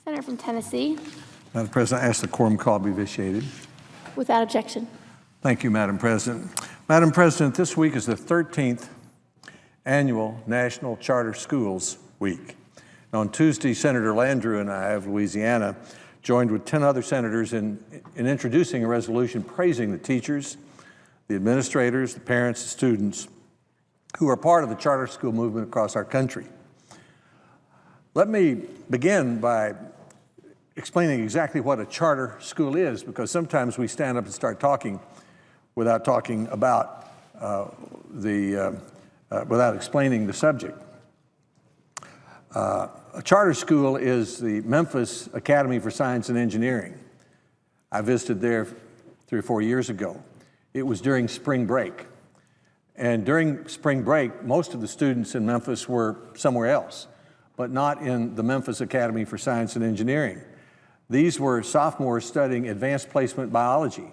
Senator from Tennessee. Madam President, I ask the quorum call be vitiated. Without objection. Thank you, Madam President. Madam President, this week is the 13th annual National Charter Schools Week. On Tuesday, Senator Landrieu and I of Louisiana joined with 10 other senators in introducing a resolution praising the teachers, the administrators, the parents, the students who are part of the charter school movement across our country. Let me begin by explaining exactly what a charter school is, because sometimes we stand up and start talking without talking about without explaining the subject. A charter school is the Memphis Academy for Science and Engineering. I visited there 3 or 4 years ago. It was during spring break. And during spring break, most of the students in Memphis were somewhere else, but not in the Memphis Academy for Science and Engineering. These were sophomores studying advanced placement biology.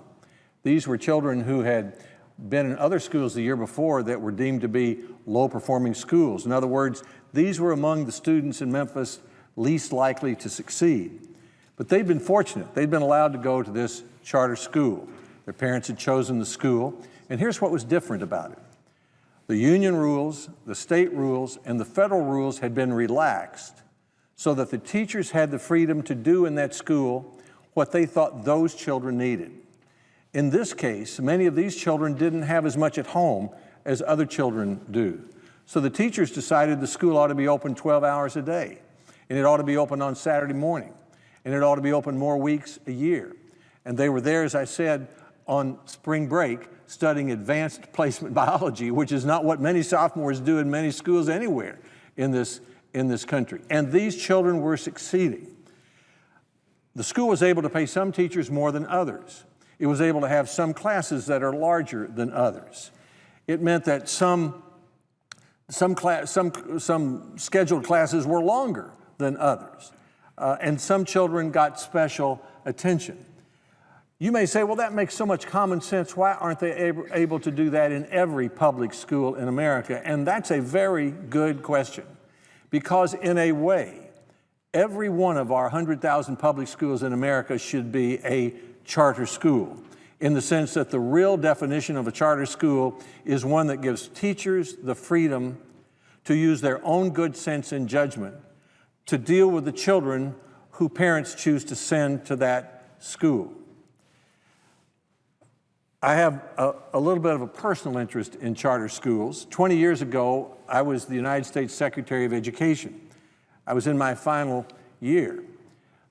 These were children who had been in other schools the year before that were deemed to be low-performing schools. In other words, these were among the students in Memphis least likely to succeed. But they'd been fortunate. They'd been allowed to go to this charter school. Their parents had chosen the school, and here's what was different about it. The union rules, the state rules, and the federal rules had been relaxed so that the teachers had the freedom to do in that school what they thought those children needed. In this case, many of these children didn't have as much at home as other children do. So the teachers decided the school ought to be open 12 hours a day, and it ought to be open on Saturday morning, and it ought to be open more weeks a year. And they were there, as I said, on spring break, studying advanced placement biology, which is not what many sophomores do in many schools anywhere in this country. And these children were succeeding. The school was able to pay some teachers more than others. It was able to have some classes that are larger than others. It meant that some scheduled classes were longer than others, and some children got special attention. You may say, well, that makes so much common sense. Why aren't they able to do that in every public school in America? And that's a very good question, because in a way, every one of our 100,000 public schools in America should be a charter school, in the sense that the real definition of a charter school is one that gives teachers the freedom to use their own good sense and judgment to deal with the children who parents choose to send to that school. I have a little bit of a personal interest in charter schools. 20 years ago, I was the United States Secretary of Education. I was in my final year.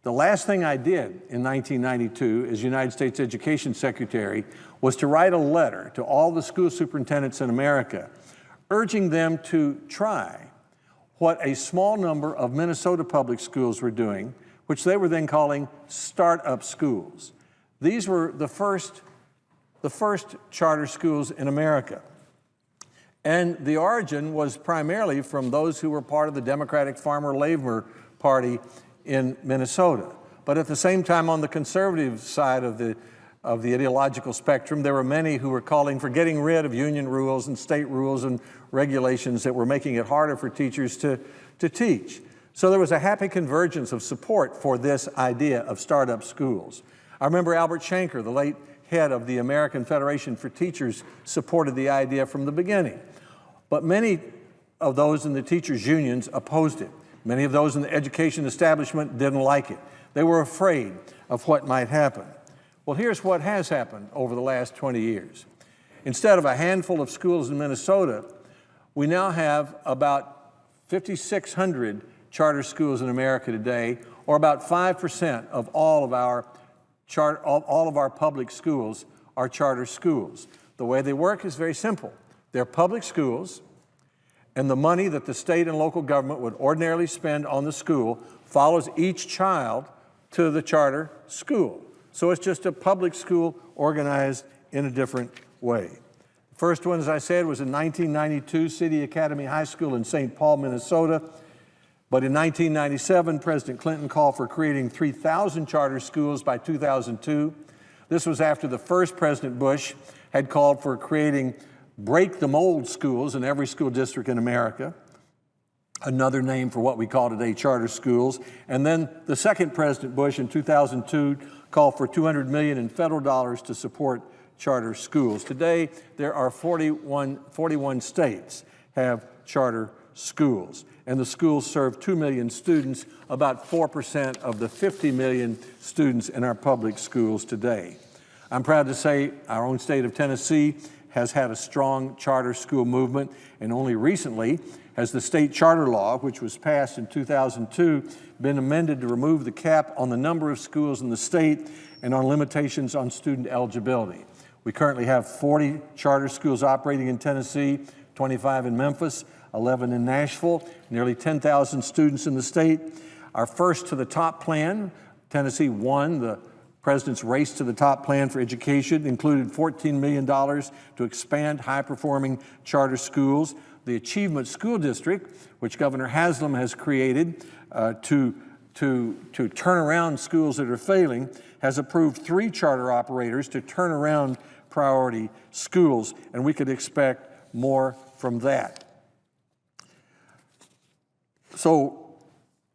The last thing I did in 1992 as United States Education Secretary was to write a letter to all the school superintendents in America, urging them to try what a small number of Minnesota public schools were doing, which they were then calling startup schools. These were the first charter schools in America. And the origin was primarily from those who were part of the Democratic Farmer Labor Party in Minnesota. But at the same time, on the conservative side of the ideological spectrum, there were many who were calling for getting rid of union rules and state rules and regulations that were making it harder for teachers to teach. So there was a happy convergence of support for this idea of startup schools. I remember Albert Shanker, the late head of the American Federation for Teachers, supported the idea from the beginning. But many of those in the teachers' unions opposed it. Many of those in the education establishment didn't like it. They were afraid of what might happen. Well, here's what has happened over the last 20 years. Instead of a handful of schools in Minnesota, we now have about 5,600 charter schools in America today, or about 5% of all of our public schools are charter schools. The way they work is very simple. They're public schools, and the money that the state and local government would ordinarily spend on the school follows each child to the charter school. So it's just a public school organized in a different way. The first one, as I said, was in 1992, City Academy High School in St. Paul, Minnesota. But in 1997, President Clinton called for creating 3,000 charter schools by 2002. This was after the first President Bush had called for creating break-the-mold schools in every school district in America. another name for what we call today charter schools. And then the second President Bush in 2002 called for $200 million in federal dollars to support charter schools. Today, there are 41 states have charter schools, and the schools serve 2 million students, about 4% of the 50 million students in our public schools today. I'm proud to say our own state of Tennessee has had a strong charter school movement, and only recently has the state charter law, which was passed in 2002, been amended to remove the cap on the number of schools in the state and on limitations on student eligibility. We currently have 40 charter schools operating in Tennessee, 25 in Memphis, 11 in Nashville, nearly 10,000 students in the state. Our First to the Top plan, Tennessee won the President's Race to the Top plan for education, included $14 million to expand high-performing charter schools. The Achievement School District, which Governor Haslam has created to turn around schools that are failing, has approved 3 charter operators to turn around priority schools, and we could expect more from that. So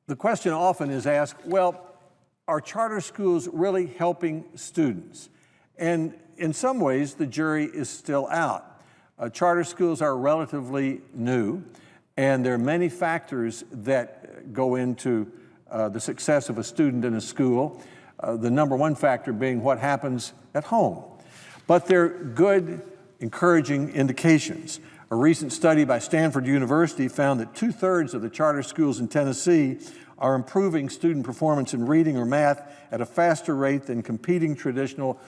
the question often is asked, well, are charter schools really helping students? And in some ways, the jury is still out. Charter schools are relatively new, and there are many factors that go into the success of a student in a school, the number one factor being what happens at home. But they're good, encouraging indications. A recent study by Stanford University found that 2/3 of the charter schools in Tennessee are improving student performance in reading or math at a faster rate than competing traditional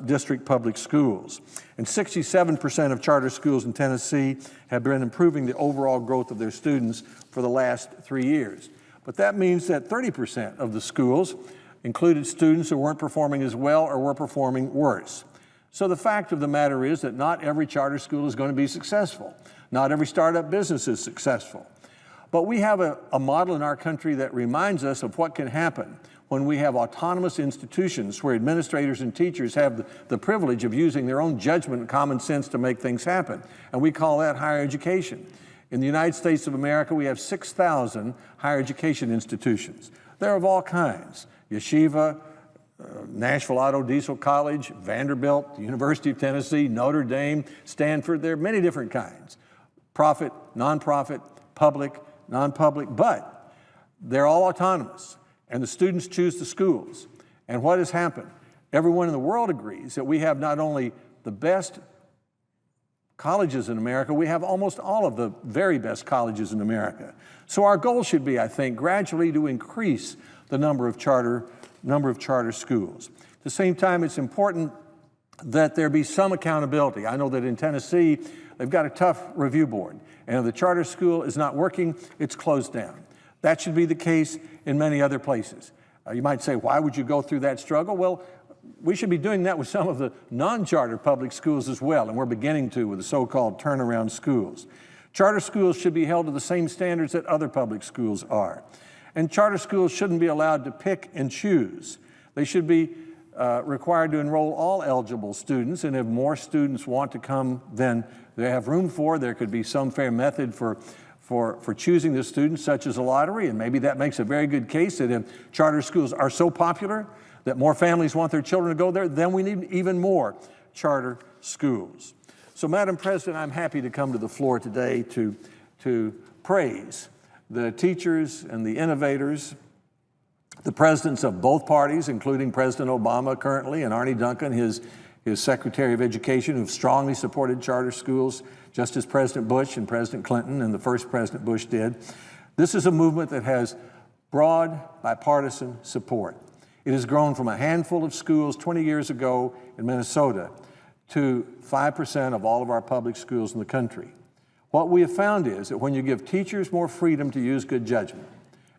district public schools. And 67% of charter schools in Tennessee have been improving the overall growth of their students for the last 3 years. But that means that 30% of the schools included students who weren't performing as well or were performing worse. So the fact of the matter is that not every charter school is going to be successful. Not every startup business is successful. But we have a model in our country that reminds us of what can happen when we have autonomous institutions where administrators and teachers have the privilege of using their own judgment and common sense to make things happen. And we call that higher education. In the United States of America, we have 6,000 higher education institutions. They're of all kinds: yeshiva, Nashville Auto Diesel College, Vanderbilt, the University of Tennessee, Notre Dame, Stanford. There are many different kinds: profit, nonprofit, public, non-public, but they're all autonomous, and the students choose the schools. And what has happened? Everyone in the world agrees that we have not only the best colleges in America, we have almost all of the very best colleges in America. So our goal should be, I think, gradually to increase the number of charter schools. At the same time, it's important that there be some accountability. I know that in Tennessee, they've got a tough review board, and if the charter school is not working, it's closed down. That should be the case in many other places. You might say, why would you go through that struggle? Well, we should be doing that with some of the non-charter public schools as well, and we're beginning to with the so-called turnaround schools. Charter schools should be held to the same standards that other public schools are. And charter schools shouldn't be allowed to pick and choose. They should be required to enroll all eligible students, and if more students want to come than they have room for, there could be some fair method for choosing the students, such as a lottery, and maybe that makes a very good case that if charter schools are so popular that more families want their children to go there, then we need even more charter schools. So, Madam President, I'm happy to come to the floor today to praise the teachers and the innovators, the presidents of both parties, including President Obama currently, and Arne Duncan, his Secretary of Education, who've strongly supported charter schools, just as President Bush and President Clinton and the first President Bush did. This is a movement that has broad bipartisan support. It has grown from a handful of schools 20 years ago in Minnesota to 5% of all of our public schools in the country. What we have found is that when you give teachers more freedom to use good judgment,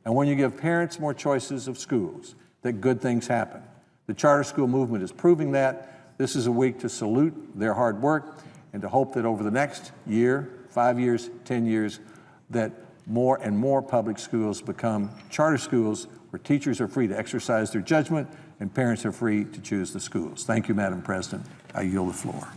and when you give parents more choices of schools, that good things happen. The charter school movement is proving that. This is a week to salute their hard work and to hope that over the next year, 5 years, 10 years, that more and more public schools become charter schools where teachers are free to exercise their judgment and parents are free to choose the schools. Thank you, Madam President. I yield the floor.